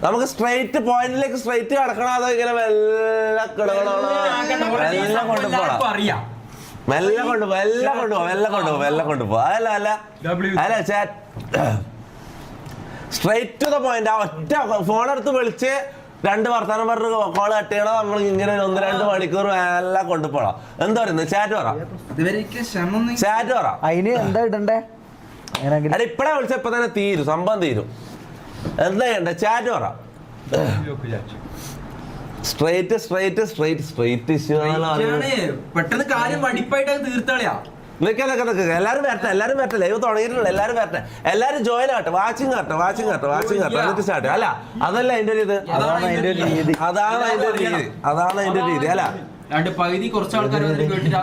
നമുക്ക് സ്ട്രൈറ്റ് പോയിന്റിലേക്ക് സ്ട്രൈറ്റ് കിടക്കണം. അതോ ഇങ്ങനെ മെല്ലെ കിടക്കണോ? മെല്ലെ കൊണ്ടുപോകാം, മെല്ലെ കൊണ്ടുപോകാം. അല്ല chat, straight to the point. ആ ഒറ്റ ഫോണെടുത്ത് വിളിച്ച് 2 വർത്താനം പറഞ്ഞ് കോള് കട്ട് ചെയ്യണം. നമ്മൾ ഇങ്ങനെ 1-2 മണിക്കൂർ എല്ലാം കൊണ്ടുപോകണം. എന്താ പറയുന്നത്? ചാറ്റ് പറ. അതിന് എന്താ ഇടണ്ടേ? അല്ല ഇപ്പഴേ വിളിച്ച ഇപ്പൊ തന്നെ തീരും, സംഭവം തീരും. എന്താ ചെയ്യണ്ടേ? ചാറ്റ് പറ. സ്ട്രൈറ്റ് പെട്ടെന്ന് കാര്യം വടിപ്പായിട്ട് തീർത്താളിയാ. നിൽക്കെ എല്ലാരും വരട്ടെ. ലൈവ് തുടങ്ങിയിട്ടുള്ള എല്ലാരും വരട്ടെ. എല്ലാരും ജോയിൻ ആട്ടെ, വാച്ചിങ് ആട്ടെ. എന്നിട്ട് സ്റ്റാർട്ട്. അല്ല അതല്ല അതിന്റെ ഒരു ഇത്, അതാണ് അതിന്റെ രീതി. അല്ല പകുതി കുറച്ച് ആൾക്കാർ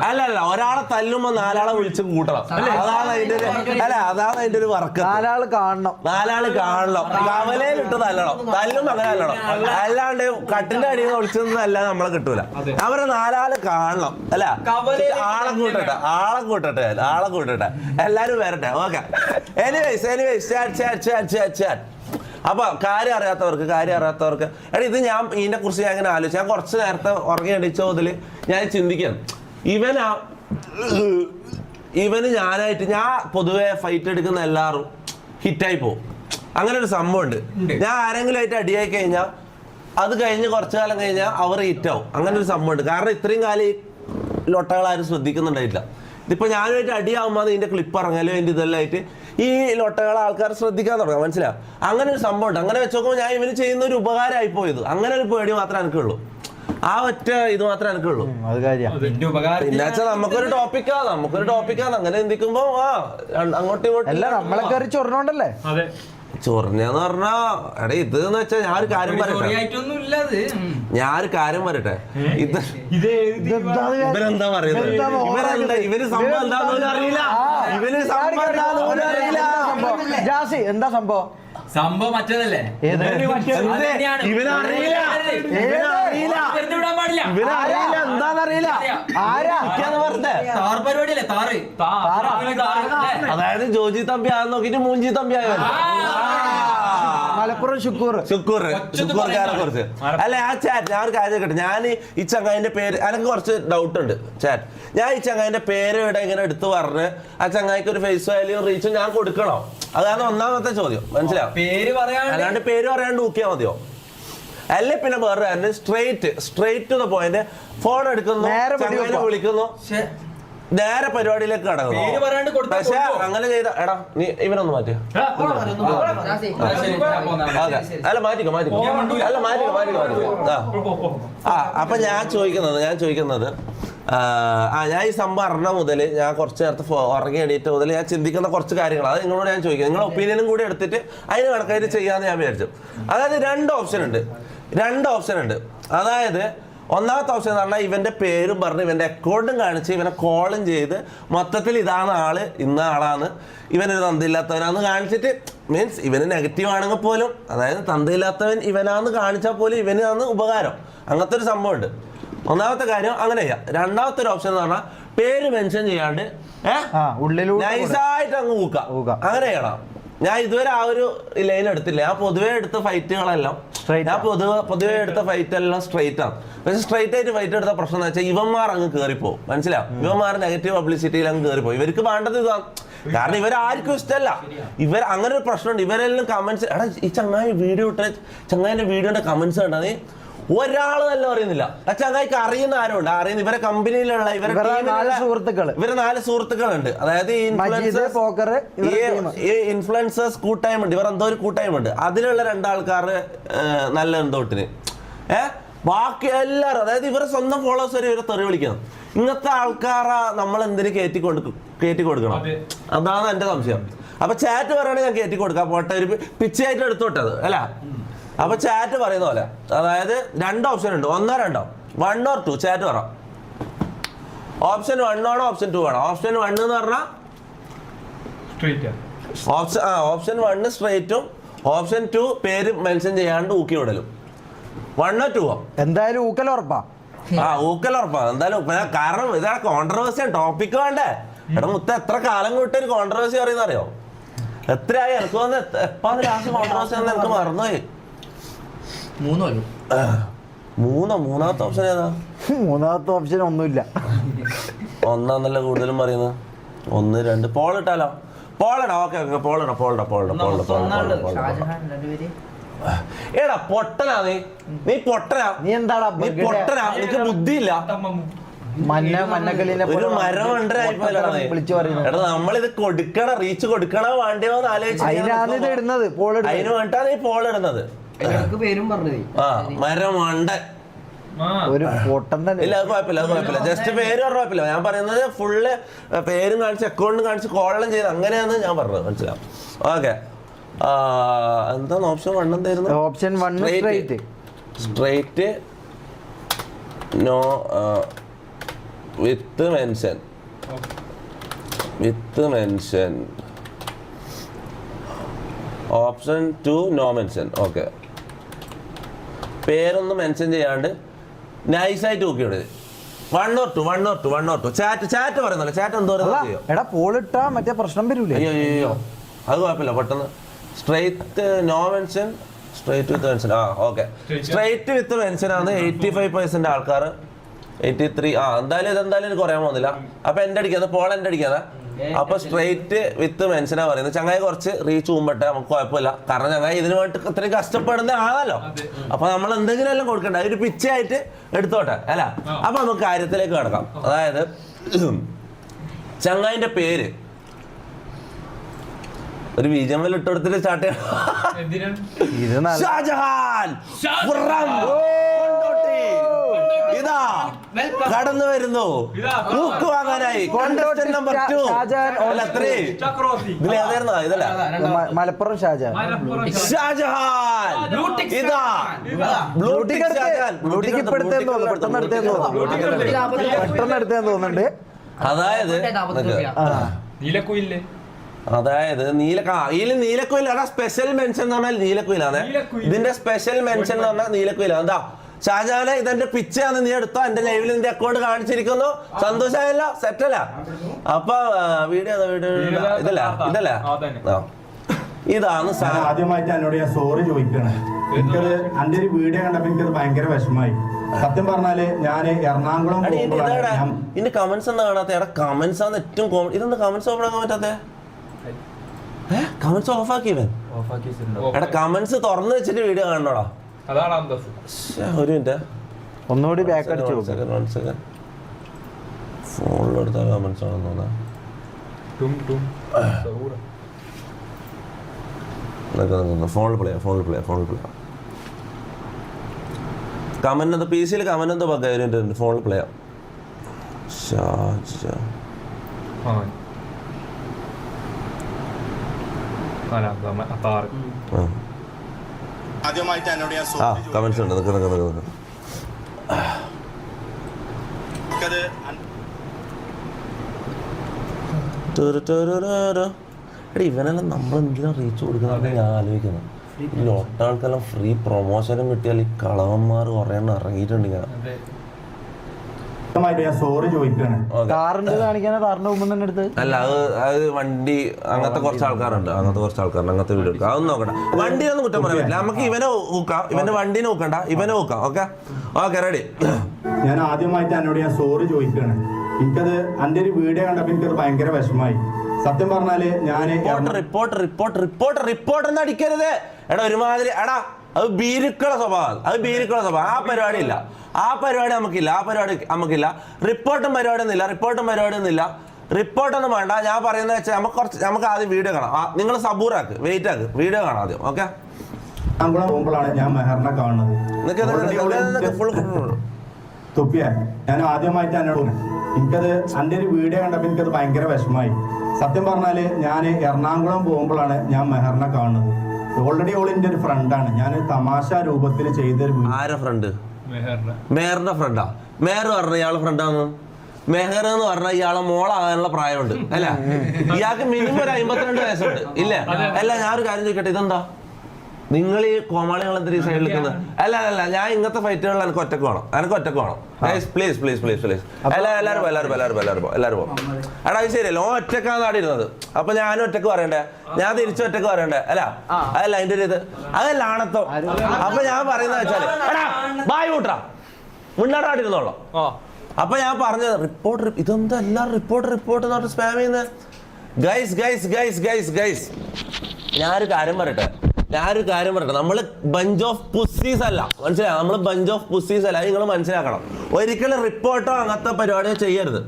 അല്ല ഒരാളെ തല്ലുമ്പോ 4 ആളെ വിളിച്ച് കൂട്ടണം. അതാണ് അതിന്റെ ഒരു വർക്ക്. 4 ആള് കാണണം. കവലയിലിട്ട് തല്ലുമ്പോ അങ്ങനെ തല്ലണം. അല്ലാണ്ട് കട്ടിന്റെ അടിയിൽ നിന്ന് വിളിച്ചതൊന്നും നമ്മളെ കിട്ടൂല. അവരെ 4 ആള് കാണണം. അല്ല ആളെ കൂട്ടട്ടെ. എല്ലാരും വരട്ടെ. ഓക്കെ. Anyways chat. അപ്പൊ കാര്യം അറിയാത്തവർക്ക് എടാ ഇത് ഞാൻ ഇതിനെ കുറിച്ച് ഞാൻ ഇങ്ങനെ ആലോചിച്ചു. ഞാൻ കുറച്ച് നേരത്തെ ഉറങ്ങി അടിച്ച മുതൽ ഞാൻ ചിന്തിക്കണം. ഇവന് ഞാൻ പൊതുവെ ഫൈറ്റ് എടുക്കുന്ന എല്ലാവരും ഹിറ്റായി പോകും. അങ്ങനെ ഒരു സംഭവം ഉണ്ട്. ഞാൻ ആരെങ്കിലും ആയിട്ട് അടിയായി കഴിഞ്ഞാൽ അത് കഴിഞ്ഞ് കുറച്ചു കാലം കഴിഞ്ഞാൽ അവർ ഹിറ്റാവും. അങ്ങനെ ഒരു സംഭവം ഉണ്ട്. കാരണം ഇത്രയും കാലം ഈ ലൊട്ടകളാരും ശ്രദ്ധിക്കുന്നുണ്ടായിട്ടില്ല. ഇതിപ്പോ ഞാനുമായിട്ട് അടിയാവുമ്പോൾ ഇതിന്റെ ക്ലിപ്പ് ഇറങ്ങാലോ അതിന്റെ ഇതെല്ലാം ആയിട്ട് ഈ ലൊട്ടകളെ ആൾക്കാർ ശ്രദ്ധിക്കാൻ തുടങ്ങാം. മനസ്സിലാവും? അങ്ങനെ ഒരു സംഭവം ഉണ്ട്. അങ്ങനെ വെച്ച് നോക്കുമ്പോൾ ഞാൻ ഇവന് ചെയ്യുന്ന ഒരു ഉപകാരമായി പോയത്. അങ്ങനെ ഒരു പേടി മാത്രമേ എനിക്കുള്ളൂ. ആ ഒറ്റ ഇത് മാത്രമേ എനിക്കുള്ളൂ. പിന്നെച്ചാ നമുക്കൊരു ടോപ്പിക്കാണ്. അങ്ങനെ ചിന്തിക്കുമ്പോ അങ്ങോട്ടും ഇങ്ങോട്ടും അല്ല നമ്മളെ കയറി ചൊറിഞ്ഞോണ്ടല്ലേ. ചൊറിഞ്ഞെന്ന് പറഞ്ഞാ എടാ ഇത് എന്ന് വെച്ചാൽ ഞാനൊരു കാര്യം പറയട്ടെ. ഇവരെന്താ പറയുന്നത്? ഇവര് സംഭവം എന്താന്ന് അറിയില്ല. ജാസി എന്താ സംഭവം? സംഭവം മറ്റേതല്ലേ? ഇവനറിയില്ല എന്താന്നറിയില്ല. താർ പരിപാടിയല്ലേ? അതായത് ജോജി തമ്പി ആന്ന് നോക്കിട്ട് മൂഞ്ചി തമ്പി ആയോ? മലപ്പുറം ശുക്കൂർക്കാരെ കുറിച്ച് അല്ല ആ ചാറ്റ് ഞാൻ ഒരു കാര്യം കേട്ടെ. ഞാൻ ഈ ചങ്ങായിന്റെ പേര് എനിക്ക് കുറച്ച് ഡൗട്ട് ഉണ്ട് ചാറ്റ്. ഞാൻ ഈ ചങ്ങായിന്റെ പേര് ഇവിടെ ഇങ്ങനെ എടുത്ത് പറഞ്ഞ് ആ ചങ്ങായിക്ക് ഒരു ഫേസ് വാല്യൂ റീച്ചും ഞാൻ കൊടുക്കണോ? അതാണ് ഒന്നാമത്തെ ചോദ്യം. മനസ്സിലാവും? അല്ലാണ്ട് പേര് പറയാണ്ട് നോക്കിയാൽ മതിയോ? അല്ലെ പിന്നെ വേറെ കാര്യം straight to the point. Phone എടുക്കുന്നു, ചങ്ങായിനെ വിളിക്കുന്നു, നേരെ പരിപാടിയിലേക്ക് കടക്കുന്നു. പക്ഷെ അങ്ങനെ ചെയ്ത എടാ നീ ഇവനൊന്ന് മാറ്റിയോ? അല്ല മാറ്റിക്കോ. അപ്പൊ ഞാൻ ചോദിക്കുന്നത് ഞാൻ ഈ സംഭവം അറിഞ്ഞ മുതൽ ഞാൻ കുറച്ച് നേരത്തെ ഉറങ്ങി എണീറ്റ് മുതൽ ഞാൻ ചിന്തിക്കുന്ന കുറച്ച് കാര്യങ്ങൾ അത് നിങ്ങളോട് ഞാൻ ചോദിക്കുന്നത്. നിങ്ങളുടെ ഒപ്പീനിയനും കൂടി എടുത്തിട്ട് അതിന് കണക്കായിട്ട് ചെയ്യാമെന്ന് ഞാൻ വിചാരിച്ചു. അതായത് 2 ഓപ്ഷൻ ഉണ്ട്. അതായത് ഒന്നാമത്തെ ഓപ്ഷൻ എന്ന് പറഞ്ഞാൽ ഇവന്റെ പേരും പറഞ്ഞ് ഇവന്റെ അക്കൗണ്ടും കാണിച്ച് ഇവനെ കോളും ചെയ്ത് മൊത്തത്തിൽ ഇതാണ് ആള്, ഇന്ന ആളാണ്, ഇവനൊരു തന്തയില്ലാത്തവനാന്ന് കാണിച്ചിട്ട് മീൻസ് ഇവന് നെഗറ്റീവ് ആണെങ്കിൽ പോലും, അതായത് തന്തയില്ലാത്തവൻ ഇവനാന്ന് കാണിച്ചാൽ പോലും ഇവനാണ് ഉപകാരം. അങ്ങനത്തെ ഒരു സംഭവം ഉണ്ട്. ഒന്നാമത്തെ കാര്യം അങ്ങനെ ചെയ്യാം. രണ്ടാമത്തെ ഒരു ഓപ്ഷൻ എന്ന് പറഞ്ഞാൽ പേര് മെൻഷൻ ചെയ്യാണ്ട് നൈസായിട്ട് അങ്ങ് ഊക്കാം. അങ്ങനെ ചെയ്യണം. ഞാൻ ഇതുവരെ ആ ഒരു ലൈൻ എടുത്തില്ല. ഞാൻ പൊതുവെ എടുത്ത ഫൈറ്റുകളെല്ലാം സ്ട്രൈറ്റ് ആണ്. പക്ഷെ സ്ട്രൈറ്റ് ആയിട്ട് ഫൈറ്റ് എടുത്ത പ്രശ്നം എന്ന് വെച്ചാൽ ഇവന്മാർ അങ്ങ് കയറിപ്പോവും. മനസ്സിലാവും? ഇവന്മാർ നെഗറ്റീവ് പബ്ലിസിറ്റിയിൽ അങ്ങ് കയറിപ്പോവും. ഇവർക്ക് വേണ്ടത് ഇതാണ്. കാരണം ഇവരാർക്കും ഇഷ്ടമല്ല. അങ്ങനെ ഒരു പ്രശ്നമുണ്ട്. ഇവരെല്ലാം കമന്റ്സ് എടാ ഈ ചങ്ങായി വീഡിയോ ഇട്ട ചങ്ങായിന്റെ വീഡിയോന്റെ കമന്റ്സ് കണ്ടാ നീ ഒരാള് നല്ല അറിയുന്നില്ല. ചങ്ങായിക്ക് അറിയുന്ന ആരുണ്ട്? അറിയുന്ന ഇവരെ കമ്പനിയിലുള്ള ഇവരെ 4 സുഹൃത്തുക്കളുണ്ട്. അതായത് ഈ ഇൻഫ്ലുവൻസേഴ്സ് കൂട്ടായ്മ ഉണ്ട്. ഇവർ എന്തോ ഒരു കൂട്ടായ്മ ഉണ്ട്. അതിലുള്ള 2 ആൾക്കാർ നല്ല എന്തോട്ടിന് ബാക്കി എല്ലാവരും, അതായത് ഇവരെ സ്വന്തം ഫോളോവേഴ്സ് വരെ ഇവരെ തെറി വിളിക്കണം. ഇങ്ങനത്തെ ആൾക്കാരെ നമ്മൾ എന്തിനു കയറ്റി കൊടുക്കണം? അതാണ് എന്റെ സംശയം. അപ്പൊ ചാറ്റ് പറയുകയാണെങ്കിൽ ഞാൻ കയറ്റി കൊടുക്കാം, പോട്ടെ, ഒരു പിച്ചയായിട്ട് എടുത്തോട്ടത് അല്ല. അപ്പൊ ചാറ്റ് പറയുന്ന പോലെ, അതായത് 2 ഓപ്ഷൻ ഉണ്ട്. 1 or 2, 1 or 2 ചാറ്റ് പറ. ഓപ്ഷൻ 1 ആണോ ഓപ്ഷൻ 2 ആണോ? ഓപ്ഷൻ 1 എന്ന് പറഞ്ഞാൽ ഓപ്ഷൻ 1 സ്ട്രൈറ്റും ഓപ്ഷൻ 2 പേര് മെൻഷൻ ചെയ്യാണ്ട് ഊക്കി വിടലും. 1 or 2 എന്തായാലും ഊക്കൽ ഉറപ്പാ. ഊക്കൽ ഉറപ്പാ എന്തായാലും. കാരണം ഇതാണ് കോൺട്രവേഴ്സി ടോപ്പിക് വേണ്ടേ? എടാ മുത്ത എത്ര കാലം കൂട്ടി ഒരു കോൺട്രവേഴ്സി പറയുന്ന അറിയോ? എത്രയായി എനിക്ക് വന്ന് എപ്പാന്ന് ലാസ്റ്റ് കോൺട്രവേഴ്സി എന്ന് എനിക്ക് മറന്നുപോയി. 3 കൊല്ലം. മൂന്നാമത്തെ ഓപ്ഷൻ ഏതാ? മൂന്നാമത്തെ ഓപ്ഷൻ ഒന്നുമില്ല. ഒന്നാന്നല്ല കൂടുതലും പറയുന്നത്. 1, 2 പോളിട്ടാലോ? പോളടാ. ഓക്കെ പോളടാ. എടാ പൊട്ടനാ നീ പൊട്ടനാ. നീ എന്താടാ നിനക്ക് ബുദ്ധിയില്ല. മന്നക്കളിനെ ഒരു മരം വിളിച്ചു പറയുന്നത്. എടാ നമ്മളിത് കൊടുക്കണ റീച്ച് കൊടുക്കണോ വേണ്ടയോ എന്ന് അതിനാണ് ഇത് ഇടുന്നത്. അതിന് വേണ്ടാ നീ പോളിടുന്നത്. ആ മരം മണ്ട. ഒരു പൊട്ടൻ തന്നെ. ഇല്ല അത് കുഴപ്പമില്ല. ജസ്റ്റ് പേര് പറഞ്ഞ കുഴപ്പമില്ല. ഞാൻ പറയുന്നത് ഫുള്ള് പേരും കാണിച്ച് അക്കൗണ്ടും കാണിച്ച് കോളം ചെയ്ത് അങ്ങനെയാണ് ഞാൻ പറഞ്ഞത്. മനസ്സിലാവും? ഓക്കെ. എന്താണ് ഓപ്ഷൻ 1 എന്തായിരുന്നു? Option 1 straight no with mention. Option 2 no mention. Okay. പേരൊന്നും മെൻഷൻ ചെയ്യാണ്ട് നൈസായിട്ട് നോക്കിയോട്. 1 or 2 ചാറ്റ് പറയുന്നല്ലോ. ചാറ്റ് എന്തോ എടാ പോളിട്ടാ മറ്റേ പ്രശ്നം വരൂലേ? അയ്യോ അത് കുഴപ്പമില്ല. പെട്ടെന്ന് സ്ട്രൈറ്റ് നോ മെൻഷൻ, സ്ട്രൈറ്റ് വിത്ത് മെൻഷൻ. ഓക്കെ. സ്ട്രൈറ്റ് വിത്ത് മെൻഷൻ ആണ് 85% ആൾക്കാർ. 83. എന്തായാലും എനിക്ക് പറയാൻ പോകുന്നില്ല. അപ്പൊ എന്റെ അടിക്കാതെ പോൾ എന്റെ അടിക്കാതെ. അപ്പൊ സ്ട്രൈറ്റ് വിത്ത് മെൻഷനാ പറയുന്നത്. ചങ്ങായി കുറച്ച് റീച്ച് മുമ്പട്ടെ, നമുക്ക് കുഴപ്പമില്ല. കാരണം ചങ്ങായി ഇതിനു വേണ്ടി ഇത്രയും കഷ്ടപ്പെടുന്ന ആണല്ലോ. അപ്പൊ നമ്മൾ എന്തെങ്കിലും എല്ലാം കൊടുക്കണ്ട. ഒരു പിച്ചായിട്ട് എടുത്തോട്ടെ അല്ല. അപ്പൊ നമുക്ക് കാര്യത്തിലേക്ക് കിടക്കാം. അതായത് ചങ്ങായിന്റെ പേര് ഒരു ബീജമ്മൽ ഇട്ടെടുത്തിട്ട് സ്റ്റാർട്ട് ചെയ്യണം. ഷാജഹാൻ ഇതാ കടന്നു വരുന്നു ബുക്ക് വാങ്ങാനായി. കോണ്ടസ്റ്റന്റ് നമ്പർ 2 അല്ല 3 ഇതിലേതായിരുന്നു? ഇതല്ല മലപ്പുറം ഷാജഹാൻ. ഇതാ ബ്ലൂടിക്ക് പെട്ടെന്ന് എടുത്തേന്ന് തോന്നുന്നുണ്ട്. അതായത് നീലക്കുയിൽ സ്പെഷ്യൽ മെൻഷൻ എന്ന് പറഞ്ഞാൽ നീലക്കുയിലാണ്. ഇതിന്റെ സ്പെഷ്യൽ മെൻഷൻ എന്ന് പറഞ്ഞാൽ നീലക്കുയിലാണ്. എന്താ ഷാജഹാനെ ഇതെന്റെ പിച്ചാന്ന് നീ എടുത്തോ, എന്റെ ലൈവിൽ നിന്റെ അക്കൗണ്ട് കാണിച്ചിരിക്കുന്നു. സന്തോഷമായല്ലോ, സെറ്റല്ല. അപ്പൊ വീഡിയോ ഇതല്ല ഇതാണ് ആദ്യമായിട്ട് എന്നോട് ഞാൻ സോറി ചോദിക്കണേ. എനിക്കത് എന്റെ ഒരു വീഡിയോ കണ്ടപ്പോ എനിക്കത് ഭയങ്കര വിഷമായി. സത്യം പറഞ്ഞാല് ഞാൻ എറണാകുളം ഇതിന്റെ കമന്റ്സ് എന്താ കാണാത്ത? എടാ കമന്റ്സ് ആണ് ഏറ്റവും കോമൺ. ഇതെന്താ കമന്റ്സ് ഓപ്പൺ ആക്കാൻ പറ്റാത്ത? കമന്റ്സ് ഓഫ് ആക്കി ഇവൻ. എടാ കമന്റ്സ് തുറന്നു വെച്ചിട്ട് വീഡിയോ കാണണോടാ. ഒരു മിനിറ്റ് ഒന്നുകൂടി ബാക്ക് അടിച്ചു. ഫോണിലെടുത്ത കമന്റ്സ് ആണെന്ന് തോന്നാ. ഫോണിൽ പ്ലേ കമന്റ് എന്താ പി സിയിൽ കമന്റ് എന്താ പക്കായിരുന്നു? ഫോണിൽ പ്ലേ കമന്റ്സ് ഉണ്ട്. ഇവനെല്ലാം നമ്മൾ എന്തിനാ റീച്ച് കൊടുക്കുന്ന ഞാൻ ആലോചിക്കുന്നത്. ഈ ഒട്ടാൾക്കെല്ലാം ഫ്രീ പ്രൊമോഷനും കിട്ടിയാൽ ഈ കളവന്മാർ കുറെ എണ്ണം ഇറങ്ങിയിട്ടുണ്ട്. ഇങ്ങനെ അല്ല അത് വണ്ടി അങ്ങനത്തെ കുറച്ച് ആൾക്കാരുണ്ട്. അങ്ങനത്തെ വീഡിയോ എടുക്കാം. അതൊന്നും നോക്കണ്ട. വണ്ടിയൊന്നും കുറ്റം പറയാൻ പറ്റില്ല. നമുക്ക് ഇവനെ നോക്കാം. ഇവന്റെ വണ്ടി നോക്കണ്ട, ഇവനെ നോക്കാം. Okay ready. ഞാൻ ആദ്യമായിട്ട് എന്നോട് ഞാൻ സോറി ചോദിക്കുകയാണ്. എനിക്കത് എന്റെ ഒരു വീഡിയോ കണ്ടപ്പോ എനിക്കത് ഭയങ്കര വിഷമായി. സത്യം പറഞ്ഞാല് ഞാൻ റിപ്പോർട്ട് എന്ന് അടിക്കരുത്. എടാ ഒരുമാതിരി എടാ അത് ബീരുക്കള സ്വഭാവം. ആ പരിപാടി ഇല്ല. ആ പരിപാടി നമുക്കില്ല. റിപ്പോർട്ടും പരിപാടി ഒന്നുമില്ല. റിപ്പോർട്ടൊന്നും വേണ്ട. ഞാൻ പറയുന്നത് വെച്ചാൽ നമുക്ക് ആദ്യം വീഡിയോ കാണാം. നിങ്ങൾ സബൂറാക്ക്, വെയിറ്റ് ആക്ക്, വീഡിയോ കാണാം ആദ്യം. ഓക്കെ. പോകുമ്പോഴാണ് ഞാൻ മെഹറിനെ കാണുന്നത്. ഞാൻ ആദ്യമായിട്ട് എന്നോട് എനിക്കത് എന്റെ ഒരു വീഡിയോ കണ്ടപ്പോ എനിക്കത് ഭയങ്കര വിഷമായി. സത്യം പറഞ്ഞാല് ഞാൻ എറണാകുളം പോകുമ്പോഴാണ് ഞാൻ മെഹറിനെ കാണുന്നത്. ഓൾറെഡി ഓളിന്റെ ഒരു ഫ്രണ്ടാണ്. ഞാൻ തമാശ രൂപത്തിൽ ചെയ്തൊരു ഫ്രണ്ട് മെഹറിന്റെ ഫ്രണ്ടാ. മെഹർ പറഞ്ഞ ഇയാളെ ഫ്രണ്ടാന്ന്. മെഹർ എന്ന് പറഞ്ഞാൽ ഇയാളെ മോളാകാനുള്ള പ്രായമുണ്ട് അല്ല. ഇയാൾക്ക് മിനിമം ഒരു 52 വയസ്സുണ്ട് ഇല്ല? അല്ല ഞാനൊരു കാര്യം ചോദിക്കട്ടെ, ഇതെന്താ നിങ്ങൾ ഈ കോമാളികൾ എന്തൊരു സൈഡിൽ നിൽക്കുന്നത്? അല്ല ഞാൻ ഇങ്ങനത്തെ ഫൈറ്റുകളിൽ എനിക്ക് ഒറ്റക്ക് വേണം. പ്ലീസ് എല്ലാവരും പോ. എടാ അത് ശരിയല്ല ഓൻ ഒറ്റക്കാണ് നാടി ഇരുന്നത്. അപ്പൊ ഞാനും ഒറ്റക്ക് പറയണ്ടേ, ഞാൻ തിരിച്ചു ഒറ്റക്ക് പറയണ്ടേ? അല്ല അതല്ല അതിന്റെ ഒരു ഇത്, അതല്ല ആണത്തം. അപ്പൊ ഞാൻ പറയുന്നത് വെച്ചാല് എടാ ബായ് കൂട്ടാ മുന്നാടാടിരുന്നോളൂ. അപ്പൊ ഞാൻ പറഞ്ഞത് റിപ്പോർട്ട്, ഇതെന്താ എല്ലാവരും റിപ്പോർട്ട് എന്ന് സ്പാം ചെയ്യുന്നത്? Guys guys guys guys guys ഞാനൊരു കാര്യം പറയട്ടെ, നമ്മള് ബഞ്ച് ഓഫ് പുസ്സീസ് അല്ല, മനസ്സിലായോ? നമ്മള് ബഞ്ച് ഓഫ് പുസ്സീസ് അല്ല, നിങ്ങൾ മനസ്സിലാക്കണം. ഒരിക്കലും റിപ്പോർട്ടോ അങ്ങനത്തെ പരിപാടിയോ ചെയ്യരുത്.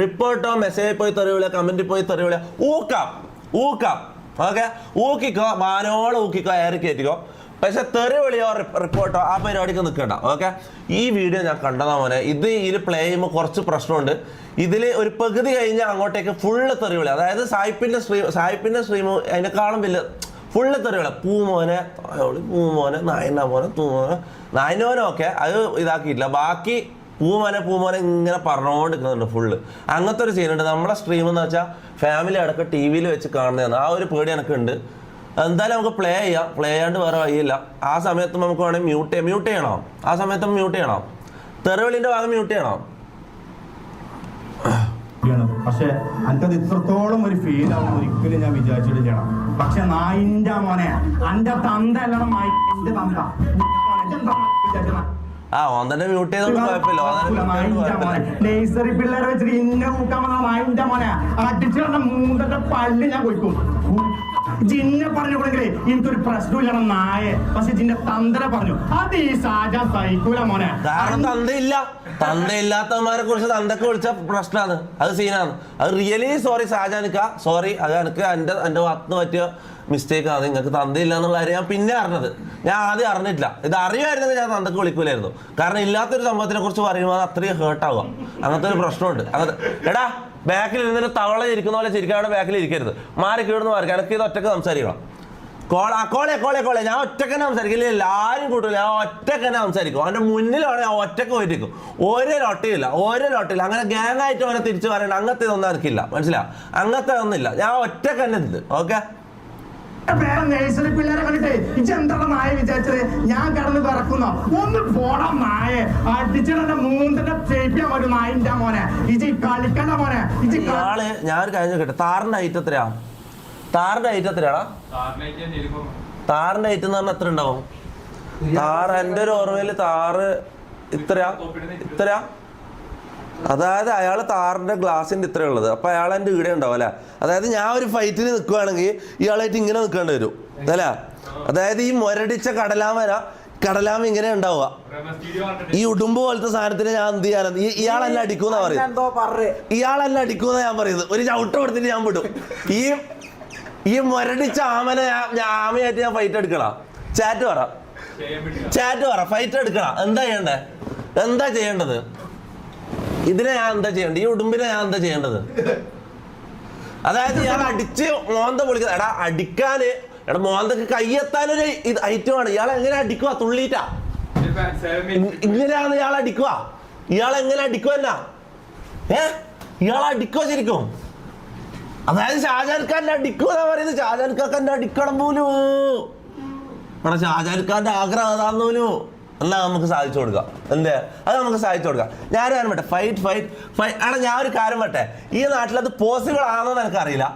റിപ്പോർട്ടോ മെസ്സേജ് പോയി തെറിവിള, കമന്റിൽ പോയി തെറിവിള, ഊക്കാം ഓക്കെ, ഊക്കിക്കോ, മാനോളം ഊക്കിക്കോ, ഏറി കയറ്റിക്കോ. പക്ഷെ തെറി വിളിയോ റിപ്പോർട്ടോ ആ പരിപാടിക്ക് നിൽക്കണ്ട. ഓക്കെ, ഈ വീഡിയോ ഞാൻ കണ്ടതാ മോനെ, ഇതിൽ പ്ലേ ചെയ്യുമ്പോൾ കുറച്ച് പ്രശ്നമുണ്ട്. ഇതിൽ ഒരു പകുതി കഴിഞ്ഞാൽ അങ്ങോട്ടേക്ക് ഫുള്ള് തെറി വിളി, അതായത് സായിപ്പിന്റെ സ്ട്രീം അതിനെക്കാളും വലിയ ഫുള്ള് തെറിവിള. പൂമോനെ, നായന മോനെ, തൂമോനെ, നായനോനൊക്കെ അത് ഇതാക്കിയിട്ടില്ല. ബാക്കി പൂമോനെ ഇങ്ങനെ പറഞ്ഞുകൊണ്ടിരിക്കുന്നുണ്ട് ഫുള്ള്. അങ്ങനത്തെ ഒരു സീനുണ്ട്. നമ്മളെ സ്ട്രീം എന്ന് വെച്ചാൽ ഫാമിലി അടക്കം ടി വിയിൽ വെച്ച് കാണുന്നതാണ്. ആ ഒരു പേടി എനിക്കുണ്ട്. എന്തായാലും നമുക്ക് പ്ലേ ചെയ്യാണ്ട് വേറെ വഴിയില്ല. ആ സമയത്ത് നമുക്ക് വേണമെങ്കിൽ മ്യൂട്ട് ചെയ്യണം. ആ സമയത്ത് മ്യൂട്ട് ചെയ്യണം, തെറിവിളിന്റെ ഭാഗം മ്യൂട്ട് ചെയ്യണം. പക്ഷെ എനിക്കത് ഇത്രത്തോളം ഒരു ഫീൽ ആവും ഒരിക്കലും ഞാൻ വിചാരിച്ചിട്ട് ചെയ്യണം. പക്ഷെ നായിന്റെ മോനെ, എന്റെ തന്ത അല്ലണം എന്റെ തന്ത. ഓൻ തന്നെ മ്യൂട്ട് ചെയ്തോണ്ട് കുഴപ്പമില്ല. നേഴ്സറി പിള്ളേരെ വെച്ചിട്ട് ഇന്നെ കൂക്കാൻ വന്ന നായിന്റെ മോനെ അടിച്ചിട മൂന്നത്തെ പല്ല് ഞാൻ കൊയ്ക്കും. ജിന്നെ പറഞ്ഞു കൊടുക്കലേ എനിക്കൊരു പ്രശ്നമില്ല നായെ. പക്ഷെ ജിന്റെ തന്തനെ പറഞ്ഞു അത് ഈ സാജ സൈക്കൂല മോനെ. കാരണം തന്തയില്ലാത്തവന്മാരെ കുറിച്ച് തന്തക്ക് വിളിച്ച പ്രശ്നമാണ്, അത് സീനാണ്. അത് റിയലി സോറി ഷാജാനിക്ക, സോറി. അത് എനിക്ക് എന്റെ ഭാഗത്ത് പറ്റിയ മിസ്റ്റേക്ക് ആണ്. നിങ്ങൾക്ക് തന്തയില്ല എന്നുള്ള കാര്യം ഞാൻ പിന്നെ അറിഞ്ഞത്, ഞാൻ ആദ്യം അറിഞ്ഞിട്ടില്ല. ഇത് അറിയുമായിരുന്നെങ്കിൽ ഞാൻ തന്തക്ക് വിളിക്കൂലായിരുന്നു. കാരണം ഇല്ലാത്തൊരു സംഭവത്തിനെ കുറിച്ച് പറയുമ്പോൾ അത് അത്രയും ഹേർട്ടാവുക, അങ്ങനത്തെ ഒരു പ്രശ്നമുണ്ട്. എടാ ബാക്കിൽ ഇരുന്നിട്ട് തവള ഇരിക്കുന്ന പോലെ ചിരിക്കാതെ ബാക്കിൽ ഇരിക്കരുത്, മാറി കീഴുന്ന് മാറി. എനിക്ക് ഇത് ഒറ്റക്ക് സംസാരിക്കണം. കോളെ ഞാൻ ഒറ്റക്കന്നെ സംസാരിക്കില്ല, എല്ലാവരും കൂട്ടില്ല, ഞാൻ ഒറ്റക്കന്നെ സംസാരിക്കും. അവൻ്റെ മുന്നിലാണ് ഞാൻ ഒറ്റക്ക് പോയിരിക്കും. ഓരോ ലോട്ടിയില്ല. അങ്ങനെ ഗ്യാങ് ആയിട്ട് അവനെ തിരിച്ചു പറയണ്ട, അങ്ങനത്തെ ഇതൊന്നും എനിക്കില്ല, മനസ്സിലാ? അങ്ങനത്തെ ഒന്നുമില്ല, ഞാൻ ഒറ്റക്കന്നെ ഇത്. ഓക്കെ, നേഴ്സറി പിള്ളേരെ കണ്ടിട്ടേ ഇജെന്താണ് നായ വിചാരിച്ചത്? ഞാൻ കിടന്ന് പറക്കുന്നു ഒന്ന് പോടാ നായ അടിച്ചിടെ മൂന്നിന്റെ ചേപ്പിയാ ഒരു നായിന്റെ മോനെ. ഇജി കളിക്കണ്ട മോനെ. ഇയാള് ഞാനൊരു കാര്യം കേട്ടെ, താറിന്റെ ഹൈറ്റ് എത്രയാടാ? താറിന്റെ ഹൈറ്റ് എന്ന് പറഞ്ഞാൽ എത്ര ഉണ്ടാവും? താറ് എന്റെ ഒരു ഓർമ്മയില് താറ് ഇത്രയാ. അതായത് അയാൾ താറിന്റെ ഗ്ലാസിന്റെ ഇത്ര ഉള്ളത്. അപ്പൊ അയാൾ എന്റെ ഇവിടെ ഉണ്ടാവും അല്ലെ. അതായത് ഞാൻ ഒരു ഫൈറ്റിന് നിൽക്കുവാണെങ്കിൽ ഇയാളായിട്ട് ഇങ്ങനെ നിൽക്കേണ്ടി വരും അല്ലെ. അതായത് ഈ മുരടിച്ച കടലാമ ഇങ്ങനെ ഉണ്ടാവുക. ഈ ഉടുമ്പ് പോലത്തെ സാധനത്തിന് ഞാൻ എന്ത് ചെയ്യാൻ? ഇയാളെല്ലാം അടിക്കുന്ന ഞാൻ പറയുന്നത്. ഒരു ചവിട്ട് കൊടുത്തിട്ട് ഞാൻ വിടും. ഈ മുരടിച്ച ആമയായിട്ട് ഞാൻ ഫൈറ്റ് എടുക്കണം. ചാറ്റ് പറ ഫൈറ്റ് എടുക്കണം. എന്താ ചെയ്യേണ്ടത്? ഇതിനെ ഞാൻ എന്താ ചെയ്യേണ്ടത്? ഈ ഉടുമ്പിനെ ഞാൻ എന്താ ചെയ്യേണ്ടത്? അതായത് ഇയാൾ അടിച്ച് മോന്ത പൊളിക്കുന്നത്. അടിക്കാന് മോന്തക്ക് കയ്യെത്താനൊരു ഐറ്റമാണ്. ഇയാൾ എങ്ങനെ അടിക്കുക? തുള്ളിയിട്ടാ ഇങ്ങനെയാണ് ഇയാൾ അടിക്കുക. ഇയാളെങ്ങനെ അടിക്കുക എന്നാ? ഇയാൾ അടിക്കുക ശരിക്കും? അതായത് ഷാജാൻ ഖാന്റെ അടിക്കുക എന്നാ പറയുന്നത്. ഷാജാൻ ഖാന്റെ അടിക്കണം പോലും. ഷാജാൻ ഖാന്റെ ആഗ്രഹം അതാന്ന് പോലും. എന്നാൽ നമുക്ക് സാധിച്ചു കൊടുക്കാം. അത് നമുക്ക് സാധിച്ചു കൊടുക്കാം. ഞാനും പറ്റേ ഫൈറ്റ് ഞാൻ ഒരു കാര്യം പറ്റേ, ഈ നാട്ടിലത് പോസിബിൾ ആണോന്ന് എനിക്കറിയില്ല.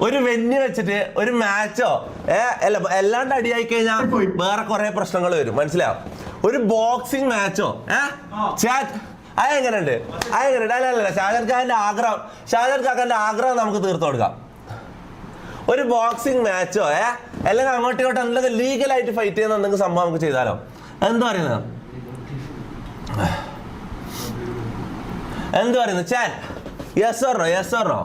ഒരു വെന്യൂ വെച്ചിട്ട് ഒരു മാച്ചോ എല്ലാണ്ട് അടിയായി കഴിഞ്ഞാൽ വേറെ കുറെ പ്രശ്നങ്ങൾ വരും, മനസ്സിലാവും. ഒരു ബോക്സിംഗ് മാച്ചോ അതെങ്ങനെയുണ്ട്? അല്ല ഷാജാൻ ഖാന്റെ ആഗ്രഹം നമുക്ക് തീർത്തു കൊടുക്കാം. ഒരു ബോക്സിംഗ് മാച്ചോ അല്ലെങ്കിൽ അങ്ങോട്ടും ഇങ്ങോട്ടും എന്തെങ്കിലും ലീഗലായിട്ട് ഫൈറ്റ് ചെയ്യുന്ന എന്തെങ്കിലും സംഭവം നമുക്ക് ചെയ്താലോ? എന്താ പറയുന്നത്? ചാൻ യെസ് ഓർ നോ?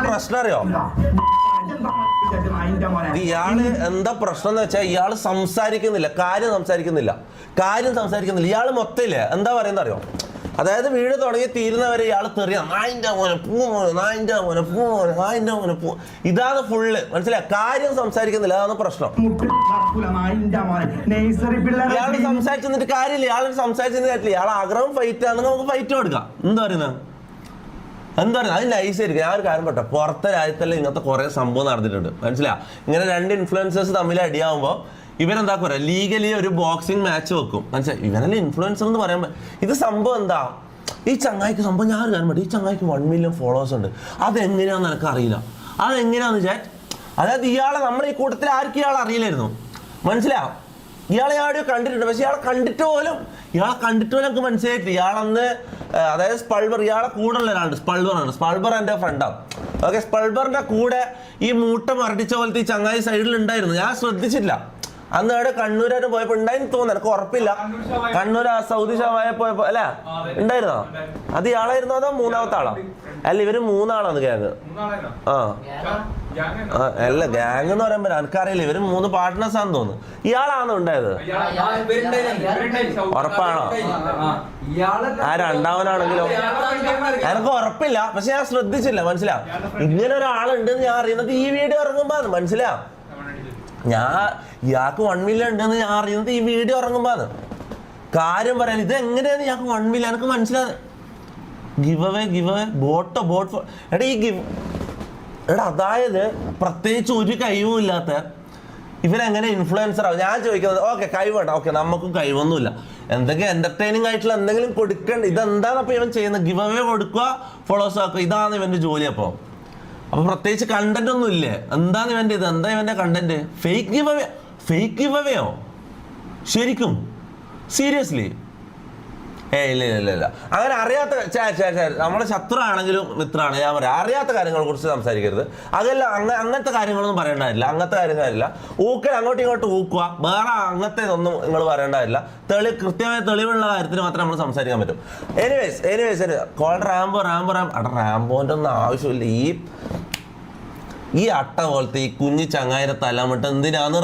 പ്രശ്നം അറിയോ? ഇയാള് എന്താ പ്രശ്നം എന്ന് വെച്ചാൽ ഇയാള് സംസാരിക്കുന്നില്ല. കാര്യം സംസാരിക്കുന്നില്ല. ഇയാള് മൊത്തമില്ല എന്താ പറയുന്നത് അറിയോ? അതായത് വീട് തുടങ്ങി തീരുന്നവരെ ഇയാൾ തെറിയാം. നായിന്റെ മോനെ പൂ. ഇതാണ് ഫുള്ള്, മനസ്സിലായി? കാര്യം സംസാരിക്കുന്നില്ല, അതാണ് പ്രശ്നം. ഇയാള് സംസാരിച്ചിട്ട് കാര്യമില്ല. ഇയാൾ സംസാരിച്ചിട്ട് കാര്യമില്ല. ഇയാൾ ആഗ്രഹം ഫൈറ്റ് ആണെങ്കിൽ നമുക്ക് ഫൈറ്റ് കൊടുക്കാം. എന്താ പറയുന്നത്? എന്താ പറയുക, അത് നൈസായിരിക്കും. ഞാൻ ഒരു കാര്യം പറ്റോ, പുറത്തെ രാജ്യത്തല്ലേ ഇങ്ങനത്തെ കുറേ സംഭവം നടന്നിട്ടുണ്ട്, മനസ്സിലാ. ഇങ്ങനെ 2 ഇൻഫ്ലുവൻസേഴ്സ് തമ്മിൽ അടിയാവുമ്പോൾ ഇവരെന്താ പറയുക, ലീഗലി ഒരു ബോക്സിംഗ് മാച്ച് വെക്കും, മനസ്സിലായി. ഇവനല്ലേ ഇൻഫ്ലുവൻസർ എന്ന് പറയുമ്പോൾ ഇത് സംഭവം എന്താ, ഈ ചങ്ങായിക്ക് സംഭവം ഞാൻ ഒരു കാര്യം പറ്റും, ഈ ചങ്ങായിക്ക് 1 മില്യൺ ഫോളോവേഴ്സ് ഉണ്ട്. അതെങ്ങനെയാണെന്ന് എനിക്ക് അറിയില്ല. അതെങ്ങനെയാന്ന് വെച്ചാൽ, അതായത് ഇയാളെ നമ്മൾ ഈ കൂട്ടത്തിൽ ആർക്കും ഇയാളെ അറിയില്ലായിരുന്നു, മനസ്സിലാവും. ഇയാളെ ആടെയോ കണ്ടിട്ടുണ്ട്, പക്ഷെ ഇയാളെ കണ്ടിട്ട് പോലും എനിക്ക് മനസ്സിലായിട്ട് ഇയാളന്ന്, അതായത് സ്പൾബർ, ഇയാളെ കൂടെ ഉള്ള ഒരാളുണ്ട്, സ്പൾബർ എൻ്റെ ഫ്രണ്ടാണ്. ഓക്കെ, സ്പൾബറിന്റെ കൂടെ ഈ മൂട്ട മരടിച്ച പോലത്തെ ഈ ചങ്ങായി സൈഡിൽ ഉണ്ടായിരുന്നു. ഞാൻ ശ്രദ്ധിച്ചില്ല. അന്ന് അവിടെ കണ്ണൂരായിട്ട് പോയപ്പോ ഉണ്ടായിരുന്നു തോന്നുന്നു, എനിക്ക് ഉറപ്പില്ല. കണ്ണൂർ സൗദി ഷവായ പോയപ്പോ അല്ലേ ഉണ്ടായിരുന്നോ? അത് ഇയാളായിരുന്നോ അതോ 3ാമത്തെ ആളോ? അല്ല, ഇവര് 3 ഗ്യാങ്. അല്ല, ഗ്യാങ് എന്ന് പറയുമ്പോ എനിക്കറിയില്ല, ഇവര് 3 പാർട്ട്നേഴ്സ് ആണെന്ന് തോന്നുന്നു. ഇയാളാണോ ഉണ്ടായത്? ഉറപ്പാണോ? ആ രണ്ടാമനാണെങ്കിലോ എനിക്ക് ഉറപ്പില്ല, പക്ഷെ ഞാൻ ശ്രദ്ധിച്ചില്ല, മനസ്സിലാവും. ഇങ്ങനെ ഒരാളുണ്ടെന്ന് ഞാൻ അറിയുന്നത് ഈ വീഡിയോ ഇറങ്ങുമ്പോ മനസ്സിലാവും. ഇയാൾക്ക് 1 മില്യൺ ഉണ്ടെന്ന് ഞാൻ അറിയുന്നത് ഈ വീഡിയോ ഇറങ്ങുമ്പോന്ന്. കാര്യം പറയാൻ ഇത് എങ്ങനെയാണ് ഇയാൾക്ക് 1 മില്യൺ എനിക്ക് മനസ്സിലായത്. ഗിവ് അവേ ബോട്ട് എടാ ഈ എടാ, അതായത് പ്രത്യേകിച്ച് ഒരു കഴിവും ഇല്ലാത്ത ഇവരെങ്ങനെ ഇൻഫ്ലുവൻസർ ആവും? ഞാൻ ചോദിക്കുന്നത്, ഓക്കെ കഴിവുണ്ട്, ഓക്കെ നമുക്കും കഴിവൊന്നുമില്ല, എന്തെങ്കിലും എന്റർടൈനിങ് ആയിട്ടുള്ള എന്തെങ്കിലും കൊടുക്കണ്ട. ഇതെന്താണ് അപ്പൊ ഇവൻ ചെയ്യുന്നത്? ഗിവ് അവേ കൊടുക്കുക, ഫോളോവേഴ്സ് ആക്കുക, ഇതാണ് ഇവന്റെ ജോലി. അപ്പൊ പ്രത്യേകിച്ച് കണ്ടന്റ് ഒന്നും ഇല്ലേ? എന്താണ് ഇവന്റെ ഇത്? എന്താ ഇവന്റെ കണ്ടന്റ്? Fake give അവേയോ? ശരിക്കും സീരിയസ്ലി? ഇല്ല. അങ്ങനെ അറിയാത്ത നമ്മുടെ ശത്രു ആണെങ്കിലും മിത്രമാണ്, ഞാൻ പറയാം. അറിയാത്ത കാര്യങ്ങളെ കുറിച്ച് സംസാരിക്കരുത്. അതല്ല, അങ്ങനത്തെ കാര്യങ്ങളൊന്നും പറയേണ്ടതില്ല. അങ്ങനത്തെ കാര്യങ്ങളില്ല. ഊക്കൽ അങ്ങോട്ടും ഇങ്ങോട്ടും ഊക്കുക, വേറെ അങ്ങനത്തെ ഇതൊന്നും നിങ്ങൾ പറയേണ്ടതില്ല. കൃത്യമായ തെളിവുള്ള കാര്യത്തിന് മാത്രമേ നമ്മൾ സംസാരിക്കാൻ പറ്റും. എനിവേസ് കോൾ റാംബോ റാംബോന്റെ ഒന്നും ആവശ്യമില്ല. ഈ അട്ട പോലത്തെ ഈ കുഞ്ഞി ചങ്ങായിരെ തലമിട്ട് എന്തിനാണ്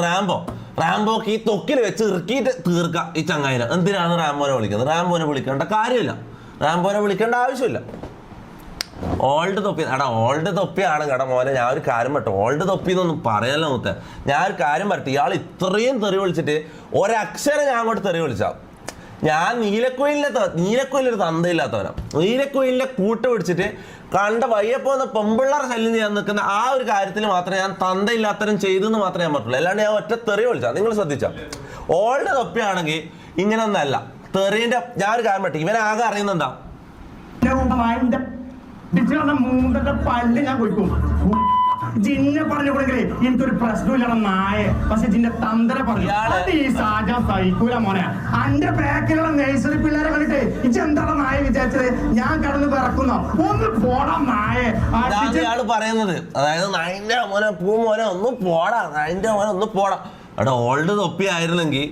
റാംബോക്ക് ഈ തൊക്കിൽ വെച്ച് ഇറുക്കിയിട്ട് തീർക്കാം ഈ ചങ്ങായിനെ. എന്തിനാണ് റാംബോനെ വിളിക്കുന്നത്? റാംബോനെ വിളിക്കേണ്ട കാര്യമില്ല, റാംബോനെ വിളിക്കേണ്ട ആവശ്യമില്ല. ഓൾഡ് തൊപ്പിയാണ് കേട്ടോ മോനെ. ഞാൻ ഒരു കാര്യം പറ്റും, ഓൾഡ് തൊപ്പി എന്നൊന്നും പറയല്ലോ മുത്തേ. ഞാൻ ഒരു കാര്യം പറ്റും, ഇയാൾ ഇത്രയും തെറി വിളിച്ചിട്ട് ഒരക്ഷരം ഞാൻ അങ്ങോട്ട് തെറി വിളിച്ചാൽ, ഞാൻ നീലക്കുയിലൊരു തന്തയില്ലാത്തവനാണ്. നീലക്കുയിലിന്റെ കൂട്ട് പിടിച്ചിട്ട് കണ്ട വയ്യപ്പോന്ന് പെമ്പിള്ളേർ ശല്യം ചെയ്യാൻ നിൽക്കുന്ന ആ ഒരു കാര്യത്തിൽ മാത്രമേ ഞാൻ തന്തയില്ലാത്തരം ചെയ്തെന്ന് മാത്രമേ ഞാൻ പറ്റുള്ളൂ. അല്ലാണ്ട് ഞാൻ ഒറ്റ തെറി വിളിച്ചാൽ. നിങ്ങൾ ശ്രദ്ധിച്ചാൽ ഓൾഡ് തൊപ്പിയാണെങ്കിൽ ഇങ്ങനെ ഒന്നല്ല തെറിന്റെ. ഞാൻ ഒരു കാര്യം പറ്റും, ഇവനാകെ അറിയുന്ന എന്താ, പല്ല് ഞാൻ കൊടുക്കും. ജിന്നെ പറഞ്ഞു കൊടുക്കലേ എനിക്കൊരു പ്രശ്നമില്ല നായ, പക്ഷെ ജിന്റെ തന്തര പറഞ്ഞു ഈ സാജ സൈക്കൂല മോനെ. അന്റെ ബാക്കിലുള്ള നഴ്സറി പിള്ളേരെ കണ്ടിട്ട് ഇതെന്താണ് നായ വിചാരിച്ചത്? ഞാൻ കടന്ന് പിറക്കുന്ന ഒന്ന് പോടാം നായ. ഇയാള് പറയുന്നത്, അതായത് നായിന്റെ മോനെ മോനെ ഒന്ന് പോടാ, നായിന്റെ മോനെ ഒന്ന് പോടാ. അവിടെ ഓൾഡ് തൊപ്പി ആയിരുന്നെങ്കിൽ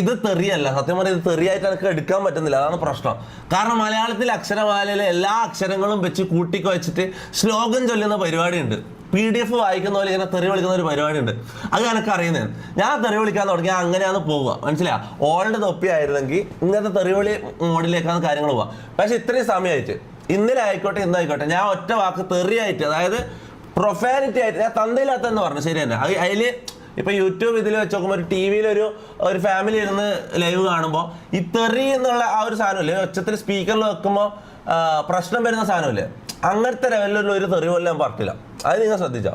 ഇത് തെറിയല്ല. സത്യം പറഞ്ഞാൽ ഇത് തെറിയായിട്ട് എനിക്ക് എടുക്കാൻ പറ്റുന്നില്ല, അതാണ് പ്രശ്നം. കാരണം മലയാളത്തിൽ അക്ഷരമാലയിലെ എല്ലാ അക്ഷരങ്ങളും വെച്ച് കൂട്ടിക്കുവച്ചിട്ട് ശ്ലോകം ചൊല്ലുന്ന പരിപാടിയുണ്ട്. PDF വായിക്കുന്ന പോലെ ഇങ്ങനെ തെറി വിളിക്കുന്ന ഒരു പരിപാടിയുണ്ട്. അത് എനിക്ക് അറിയുന്നതാണ്. ഞാൻ തെറി വിളിക്കാൻ തുടങ്ങിയാൽ അങ്ങനെയാണ് പോവുക, മനസ്സിലാ. ഓൾഡ് തൊപ്പി ആയിരുന്നെങ്കിൽ ഇങ്ങനത്തെ തെറിവിളി മോഡിലേക്കാണ് കാര്യങ്ങൾ പോവുക. പക്ഷെ ഇത്രയും സമയമായിട്ട്, ഇന്നലെ ആയിക്കോട്ടെ ഇന്നായിക്കോട്ടെ, ഞാൻ ഒറ്റ വാക്ക് തെറിയായിട്ട്, അതായത് പ്രൊഫാനിറ്റി ആയിട്ട്, ഞാൻ തന്തയില്ലാത്തെന്ന് പറഞ്ഞു, ശരി തന്നെ. അതിൽ ഇപ്പൊ യൂട്യൂബ് ഇതിൽ വെച്ച് നോക്കുമ്പോൾ ഒരു TV-യിൽ ഒരു ഫാമിലി ഇരുന്ന് ലൈവ് കാണുമ്പോൾ ഈ തെറി എന്നുള്ള ആ ഒരു സാധനമില്ലേ, ഒച്ചത്തിൽ സ്പീക്കറിൽ വെക്കുമ്പോൾ പ്രശ്നം വരുന്ന സാധനമില്ലേ, അങ്ങനത്തെ ലെവലിലുള്ള ഒരു തെറി പോലും ഞാൻ പറഞ്ഞില്ല. അത് നിങ്ങൾ ശ്രദ്ധിച്ചോ?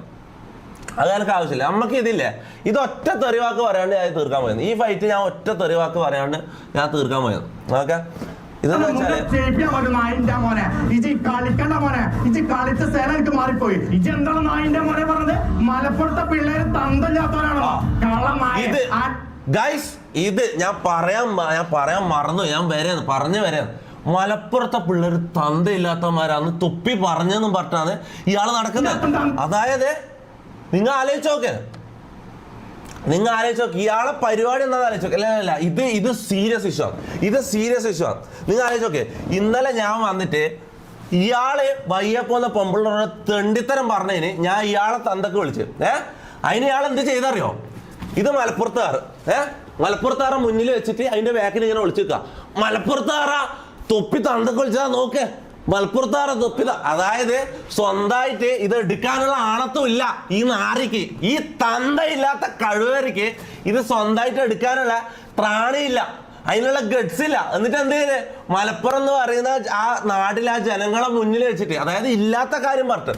അത് എനിക്ക് ആവശ്യമില്ല. നമുക്ക് ഇതില്ലേ, ഇത് ഒറ്റ തെറിവാക്ക് പറയാണ്ട് ഞാൻ തീർക്കാൻ പോയത്. ഈ ഫൈറ്റ് ഞാൻ ഒറ്റ തെറിവാക്ക് പറയാണ്ട് ഞാൻ തീർക്കാൻ പോയത്. ഓക്കെ, ഇതെന്ന് വെച്ചാല് മാറിപ്പോയി. മലപ്പുറത്തെ പിള്ളേര് തന്തല്ലാത്തവരാണോ? ഇത് ഗൈസ്, ഇത് ഞാൻ പറയാൻ മറന്നു. ഞാൻ പറഞ്ഞു വരാൻ മലപ്പുറത്തെ പിള്ളേർ തന്തയില്ലാത്തവന്മാരാന്ന് തൊപ്പി പറഞ്ഞെന്നും പറഞ്ഞാണ് ഇയാള് നടക്കുന്നത്. അതായത് നിങ്ങൾ ആലോചിച്ചോക്കെ, ഇയാളെ പരിപാടി എന്താണെന്ന് ആലോചിച്ചോക്കെ. അല്ല, ഇത് സീരിയസ് ഇഷ്യൂ ആണ്. നിങ്ങൾ ആലോചിച്ചോക്കെ. ഇന്നലെ ഞാൻ വന്നിട്ട് ഇയാള് വയ്യപ്പോന്ന പെമ്പിള്ളേരുടെ തെണ്ടിത്തരം പറഞ്ഞതിന് ഞാൻ ഇയാളെ തന്തക്ക് വിളിച്ചു. അതിന് ഇയാൾ എന്ത് ചെയ്തറിയോ? ഇത് മലപ്പുറത്താറ മുന്നിൽ വെച്ചിട്ട് അതിന്റെ ബാക്കിൽ ഇങ്ങനെ വിളിച്ചു വെക്കുക, മലപ്പുറത്താറ തൊപ്പി തന്തക്ക് വിളിച്ചാ നോക്ക്, മലപ്പുറത്താറ തൊപ്പി. അതായത് സ്വന്തമായിട്ട് ഇത് എടുക്കാനുള്ള ആണത്തും ഇല്ല ഈ നാരിക്ക്, ഈ തന്തയില്ലാത്ത കഴിവരിക്ക് ഇത് സ്വന്തമായിട്ട് എടുക്കാനുള്ള ത്രാണിയില്ല. അതിനുള്ള ഗഡ്സ് ഇല്ല. എന്നിട്ട് എന്ത് ചെയ്ത് മലപ്പുറം എന്ന് പറയുന്ന ആ നാട്ടിലെ ആ ജനങ്ങളെ മുന്നിൽ വെച്ചിട്ട്, അതായത് ഇല്ലാത്ത കാര്യം പറഞ്ഞിട്ട്,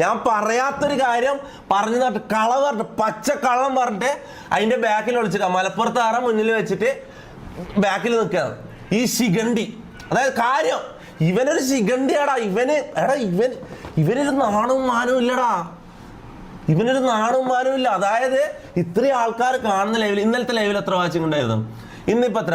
ഞാൻ പറയാത്തൊരു കാര്യം പറഞ്ഞു നട്ട് കള പറഞ്ഞിട്ട്, പച്ച കള്ളം പറഞ്ഞിട്ട് അതിന്റെ ബാക്കിൽ ഒളിച്ചിട്ടാ മലപ്പുറത്താറ മുന്നിൽ വെച്ചിട്ട് ബാക്കിൽ നിൽക്കുകയാണ് ഈ ശിഖണ്ഡി. അതായത് കാര്യം ഇവനൊരു ശിഖണ്ഡിയാടാ. ഇവനൊരു നാണവും മാനവും ഇല്ലടാ. ഇവനൊരു നാണവും മാനവും ഇല്ല. അതായത് ഇത്രയും ആൾക്കാർ കാണുന്ന ലൈവിൽ, ഇന്നലത്തെ ലൈവിൽ എത്ര വാച്ചിങ് ഉണ്ടായിരുന്നു? ഇന്നിപ്പോ എത്ര?